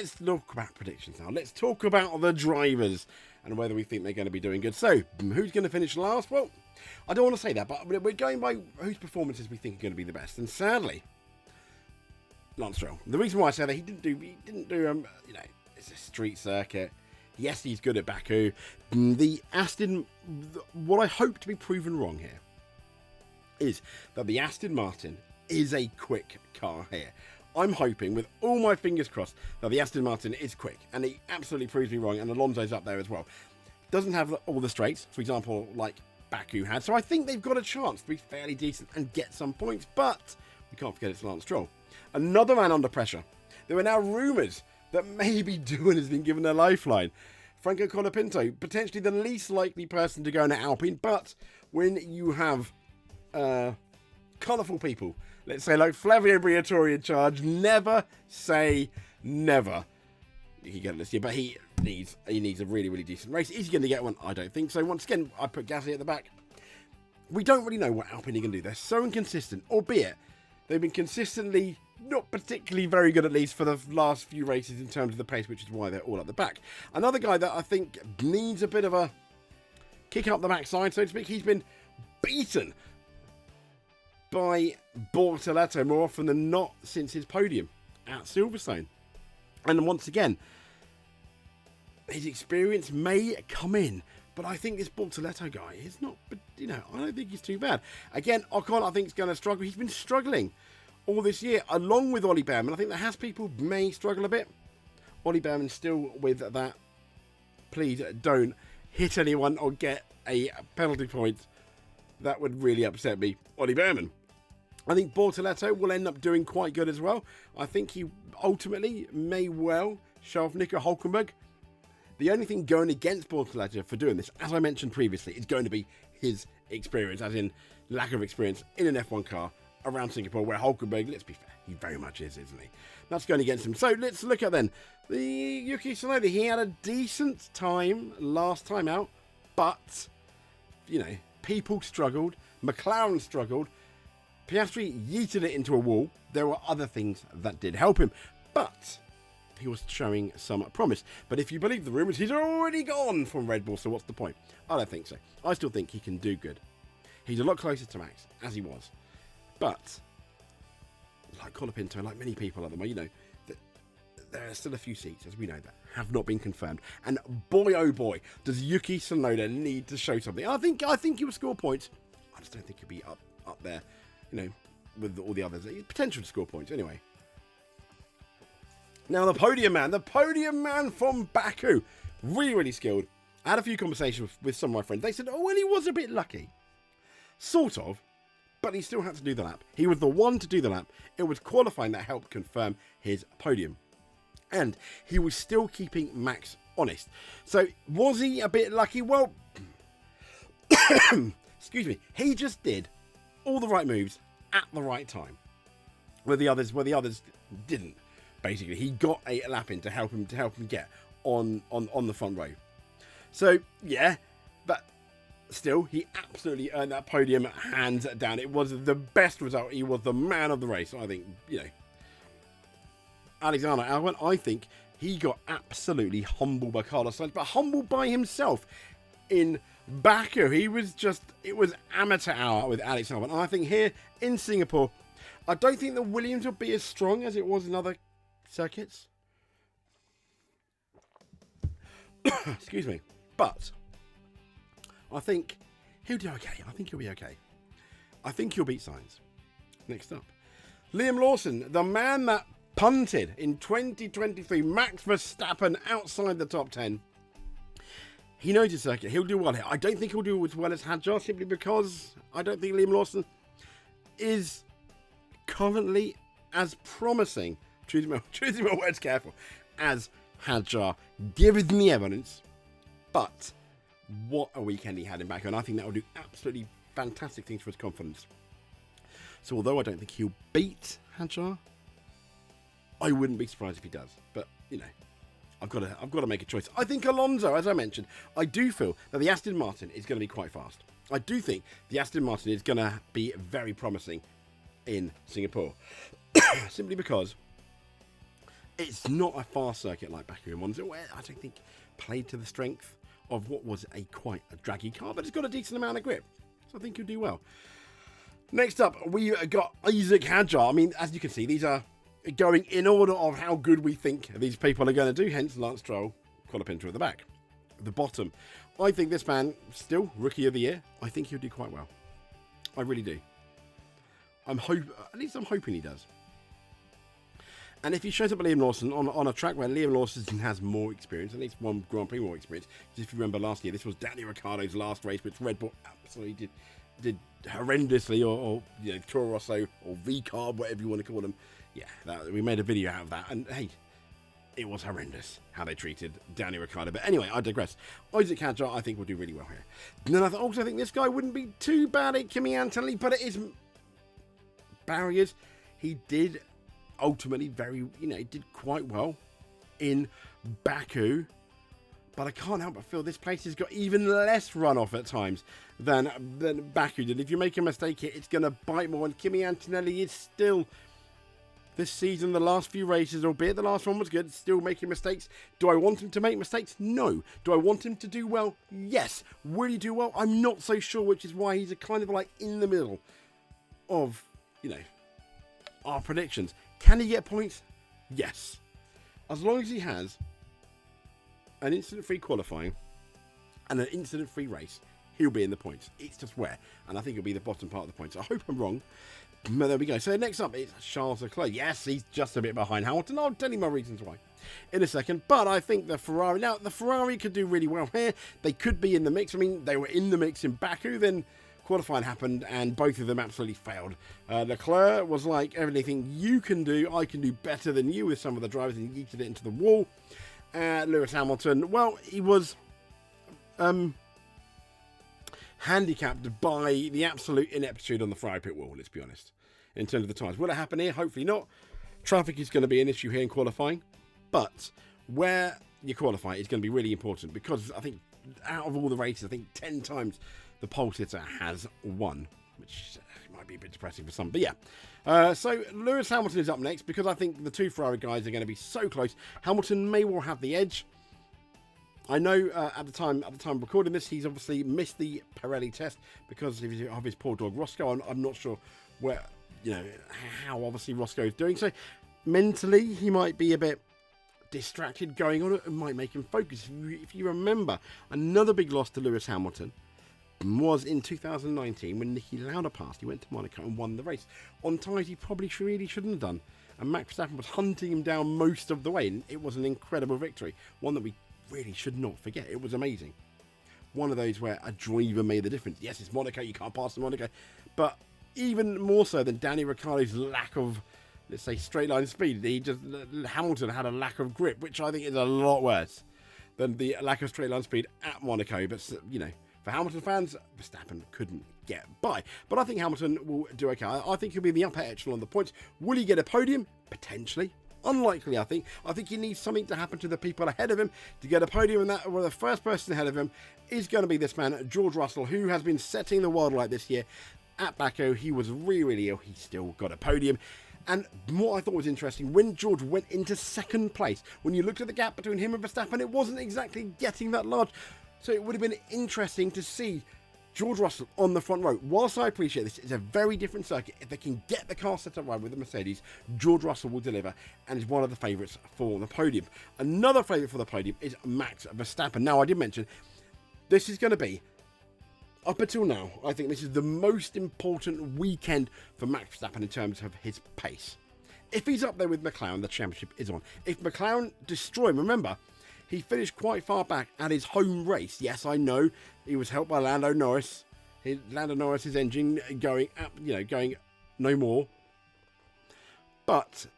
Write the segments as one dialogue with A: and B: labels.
A: Let's talk about predictions now. Let's talk about the drivers and whether we think they're going to be doing good. So, who's going to finish last? Well, I don't want to say that, but we're going by whose performances we think are going to be the best. And sadly, Lance Stroll. The reason why I say that, he didn't do, it's a street circuit. Yes, he's good at Baku. The Aston, what I hope to be proven wrong here is that the Aston Martin is a quick car here. I'm hoping, with all my fingers crossed, that the Aston Martin is quick, and he absolutely proves me wrong, and Alonso's up there as well. Doesn't have all the straights, for example, like Baku had, so I think they've got a chance to be fairly decent and get some points, but we can't forget it's Lance Stroll. Another man under pressure. There are now rumours that maybe Doohan has been given a lifeline. Franco Colapinto, potentially the least likely person to go into Alpine, but when you have colourful people, let's say like Flavio Briatore in charge, never say never. You can get it this year, but he needs a really, really decent race. Is he going to get one? I don't think so. Once again, I put Gasly at the back. We don't really know what Alpine are going to do. They're so inconsistent, albeit they've been consistently not particularly very good, at least for the last few races in terms of the pace, which is why they're all at the back. Another guy that I think needs a bit of a kick up the backside, so to speak. He's been beaten by Bortoleto more often than not since his podium at Silverstone. And once again, his experience may come in, but I think this Bortoleto guy is not, I don't think he's too bad. Again, Ocon, I think, is going to struggle. He's been struggling all this year, along with Ollie Behrman. I think the Haas people may struggle a bit. Ollie Behrman still with that, please don't hit anyone or get a penalty point. That would really upset me. Ollie Behrman. I think Bortoleto will end up doing quite good as well. I think he ultimately may well show off Nico Hülkenberg. The only thing going against Bortoleto for doing this, as I mentioned previously, is going to be his experience, as in lack of experience in an F1 car around Singapore, where Hülkenberg, let's be fair, he very much is, isn't he? That's going against him. So let's look at then the Yuki Tsunoda. He had a decent time last time out, but, people struggled. McLaren struggled. Piastri yeeted it into a wall. There were other things that did help him, but he was showing some promise. But if you believe the rumours, he's already gone from Red Bull, so what's the point? I don't think so. I still think he can do good. He's a lot closer to Max, as he was. But, like Colapinto, like many people at the moment, there are still a few seats, as we know, that have not been confirmed. And boy, oh boy, does Yuki Tsunoda need to show something. I think he will score points. I just don't think he'll be up there, with all the others. Potential to score points, anyway. Now, the podium man from Baku. Really, really skilled. I had a few conversations with some of my friends. They said, oh, well, he was a bit lucky. Sort of. But he still had to do the lap. He was the one to do the lap. It was qualifying that helped confirm his podium. And he was still keeping Max honest. So, was he a bit lucky? Well, excuse me. He just did all the right moves at the right time. Where the others didn't. Basically, he got a lap in to help him get on the front row. So, yeah, but still, he absolutely earned that podium hands down. It was the best result. He was the man of the race, I think, Alexander Albon, I think he got absolutely humbled by Carlos Sainz, but humbled by himself in Baku. It was amateur hour with Alex Albon. And I think here in Singapore, I don't think the Williams will be as strong as it was in other circuits. Excuse me. But I think he'll do okay. I think he'll be okay. I think he'll beat Sainz. Next up, Liam Lawson, the man that punted in 2023, Max Verstappen outside the top 10. He knows his circuit. He'll do well here. I don't think he'll do as well as Hadjar, simply because I don't think Liam Lawson is currently as promising, choosing my words careful, as Hadjar, given the evidence. But what a weekend he had in Baku, and I think that will do absolutely fantastic things for his confidence. So although I don't think he'll beat Hadjar, I wouldn't be surprised if he does. But, I've got to make a choice. I think Alonso, as I mentioned, I do feel that the Aston Martin is going to be quite fast. I do think the Aston Martin is going to be very promising in Singapore. Simply because It's not a fast circuit like Baku in Monza, where I don't think played to the strength of what was quite a draggy car, but it's got a decent amount of grip, so I think he'll do well. Next up, we got Isaac Hadjar. I mean, as you can see, these are going in order of how good we think these people are going to do, hence Lance Stroll, Colapinto at the back. At the bottom, I think this man, still Rookie of the Year, I think he'll do quite well. I really do. At least I'm hoping he does. And if he shows up at Liam Lawson on a track where Liam Lawson has more experience, at least one Grand Prix more experience, because if you remember last year, this was Danny Ricciardo's last race, which Red Bull absolutely did horrendously, or you know, Toro Rosso, or V-Carb, whatever you want to call them. Yeah, we made a video out of that, and hey, it was horrendous how they treated Danny Ricciardo. But anyway, I digress. Isaac Hadjar, I think, will do really well here. And then I also think this guy wouldn't be too bad at Kimi Antonelli, but it is barriers. He did ultimately did quite well in Baku, but I can't help but feel this place has got even less runoff at times than Baku did. If you make a mistake here, it's going to bite more, and Kimi Antonelli is still, this season, the last few races, albeit the last one was good, still making mistakes. Do I want him to make mistakes? No. Do I want him to do well? Yes. Will he do well? I'm not so sure, which is why he's a kind of like in the middle of, our predictions. Can he get points? Yes. As long as he has an incident-free qualifying and an incident-free race, he'll be in the points. It's just where. And I think it'll be the bottom part of the points. I hope I'm wrong. But there we go. So next up is Charles Leclerc. Yes, he's just a bit behind Hamilton. I'll tell you my reasons why in a second. But I think the Ferrari... Now, the Ferrari could do really well here. They could be in the mix. I mean, they were in the mix in Baku. Then qualifying happened and both of them absolutely failed. Leclerc was like, everything you can do, I can do better than you with some of the drivers, and he yeeted it into the wall. Lewis Hamilton, well, he was handicapped by the absolute ineptitude on the Ferrari pit wall, let's be honest, in terms of the tyres. Will it happen here? Hopefully not. Traffic is going to be an issue here in qualifying, but where you qualify is going to be really important, because I think out of all the races, I think 10 times the pole sitter has won, which might be a bit depressing for some, but yeah. So Lewis Hamilton is up next, because I think the two Ferrari guys are going to be so close. Hamilton may well have the edge. I know at the time of recording this, he's obviously missed the Pirelli test because of his poor dog Roscoe. I'm not sure where, how obviously Roscoe is doing. So mentally, he might be a bit distracted going on. It might make him focus. If you remember, another big loss to Lewis Hamilton was in 2019 when Niki Lauda passed. He went to Monaco and won the race on tyres he probably really shouldn't have done. And Max Verstappen was hunting him down most of the way. And it was an incredible victory, one that we really should not forget. It was amazing. One of those where a driver made the difference. Yes, it's Monaco, you can't pass to Monaco, but even more so than Danny Ricciardo's lack of, let's say, straight line speed, Hamilton had a lack of grip, which I think is a lot worse than the lack of straight line speed at Monaco. But for Hamilton fans, Verstappen couldn't get by. But I think Hamilton will do okay. I think he'll be in the upper echelon of the points. Will he get a podium? Potentially. Unlikely, I think. I think he needs something to happen to the people ahead of him to get a podium, and the first person ahead of him is going to be this man, George Russell, who has been setting the world light this year at Baku. He was really ill. He still got a podium. And what I thought was interesting, when George went into second place, when you looked at the gap between him and Verstappen, it wasn't exactly getting that large. So it would have been interesting to see George Russell on the front row. Whilst I appreciate this, it's a very different circuit. If they can get the car set up right with the Mercedes, George Russell will deliver and is one of the favourites for the podium. Another favourite for the podium is Max Verstappen. Now, I did mention, this is going to be, up until now, I think this is the most important weekend for Max Verstappen in terms of his pace. If he's up there with McLaren, the championship is on. If McLaren destroy him, remember, he finished quite far back at his home race. Yes, I know he was helped by Lando Norris. Lando Norris's engine going up, going no more. But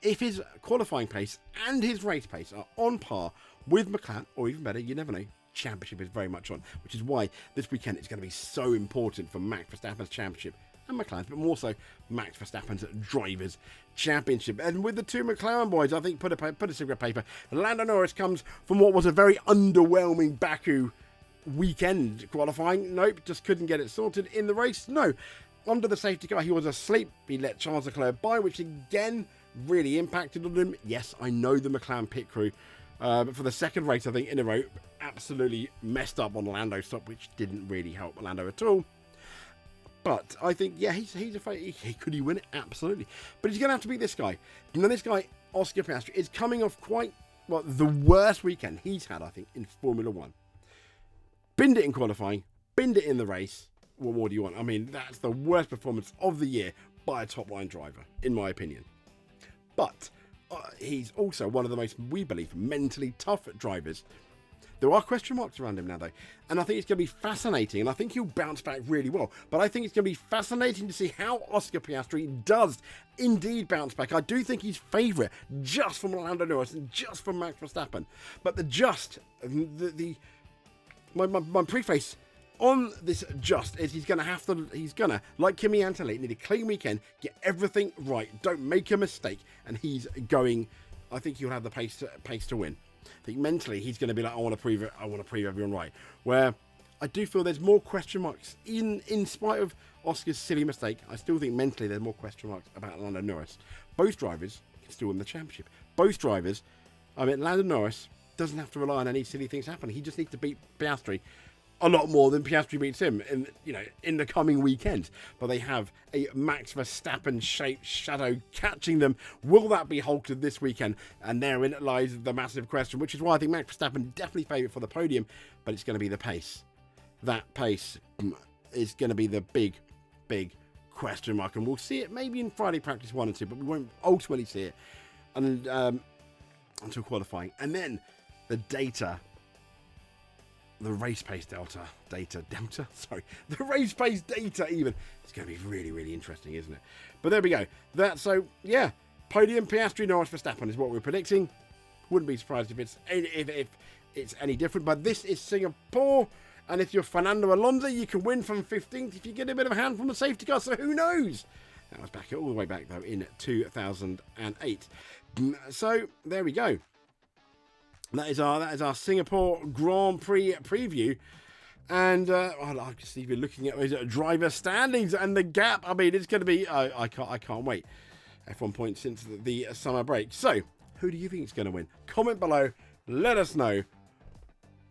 A: if his qualifying pace and his race pace are on par with McLaren, or even better, you never know, championship is very much on, which is why this weekend is going to be so important for Max Verstappen's championship and McLaren's, but more so Max Verstappen's Drivers' Championship. And with the two McLaren boys, I think, put a cigarette paper. Lando Norris comes from what was a very underwhelming Baku weekend qualifying. Nope, just couldn't get it sorted in the race. No, under the safety car, he was asleep. He let Charles Leclerc by, which again really impacted on him. Yes, I know the McLaren pit crew, but for the second race, I think, in a row, absolutely messed up on Lando's stop, which didn't really help Lando at all. But I think, yeah, he's a could he win it? Absolutely. But he's going to have to beat this guy. Now, this guy, Oscar Piastri, is coming off quite, well, the worst weekend he's had, I think, in Formula One. Binned it in qualifying, binned it in the race. What more do you want? I mean, that's the worst performance of the year by a top-line driver, in my opinion. But he's also one of the most, we believe, mentally tough drivers. There are question marks around him now, though. And I think it's going to be fascinating, and I think he'll bounce back really well. But I think it's going to be fascinating to see how Oscar Piastri does indeed bounce back. I do think he's favourite just from Lando Norris and just from Max Verstappen. But my preface on this just is he's going to, like Kimi Antonelli, need a clean weekend, get everything right, don't make a mistake, and he's going, I think he'll have the pace to win. I think mentally he's going to be like, I want to prove everyone right. Where I do feel there's more question marks, in spite of Oscar's silly mistake, I still think mentally there's more question marks about Lando Norris. Both drivers can still win the championship. Both drivers, I mean, Lando Norris doesn't have to rely on any silly things happening. He just needs to beat Piastri a lot more than Piastri beats him in the coming weekend. But they have a Max Verstappen shaped shadow catching them. Will that be halted this weekend? And therein lies the massive question, which is why I think Max Verstappen definitely favourite for the podium, but it's going to be the pace. That pace is going to be the big question mark, and we'll see it maybe in Friday practice 1 and 2, but we won't ultimately see it until qualifying. And then the data. The race pace the race pace data even. It's going to be really, really interesting, isn't it? But there we go. Yeah, podium, Piastri, Norris, Verstappen is what we're predicting. Wouldn't be surprised if it's any different. But this is Singapore, and if you're Fernando Alonso, you can win from 15th if you get a bit of a hand from the safety car. So who knows? That was all the way back though in 2008. So there we go. That is our Singapore Grand Prix preview. And I'll just even looking at driver standings and the gap. I mean, it's going to be, I can't wait. F1 points since the summer break. So, who do you think is going to win? Comment below, let us know.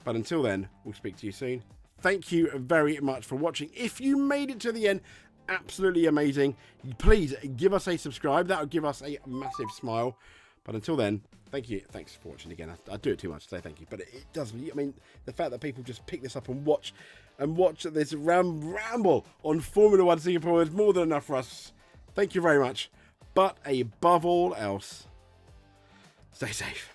A: But until then, we'll speak to you soon. Thank you very much for watching. If you made it to the end, absolutely amazing. Please give us a subscribe. That would give us a massive smile. But until then, thank you. Thanks for watching again. I do it too much to say thank you, but it doesn't. I mean, the fact that people just pick this up and watch this ramble on Formula One Singapore is more than enough for us. Thank you very much. But above all else, stay safe.